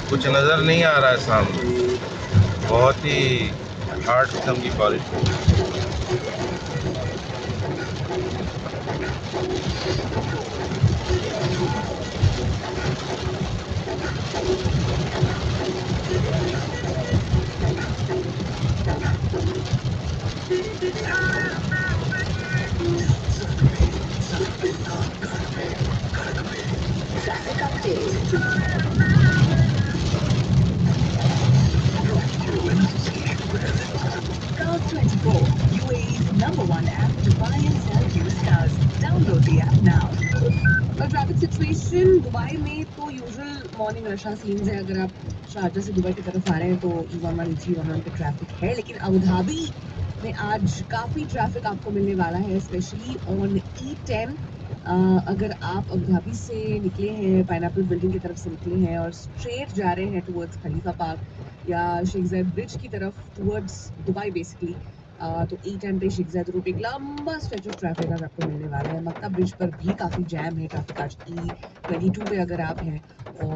कुछ नज़र नहीं आ रहा है सामने, बहुत ही हार्ड किस्म की बारिश है। Traffic update. Cars 24, UAE's #1 app to buy and sell used cars. Download the app now. और ट्रैफिक सिचुएशन दुबई में तो यूजुअल मॉर्निंग रशा सीन्स है। अगर आप शारजा से दुबई की तरफ आ रहे हैं तो E11 E311 पे ट्रैफिक है, लेकिन अबू धाबी में आज काफ़ी ट्रैफिक आपको मिलने वाला है, स्पेशली ऑन E10। अगर आप अबू धाबी से निकले हैं, पाइनएप्पल बिल्डिंग की तरफ से निकले हैं और स्ट्रेट जा रहे हैं टुवर्ड्स खलीफा पार्क या शेख ज़ायद ब्रिज की तरफ टुवर्ड्स दुबई बेसिकली, तो E10 पे शेख ज़ायद रोड पे एक लंबा स्ट्रेच ऑफ ट्रैफिक आज आपको मिलने वाला है। मक्का ब्रिज पर भी काफ़ी जैम है ट्रैफिक आज E22 पे अगर आप हैं। और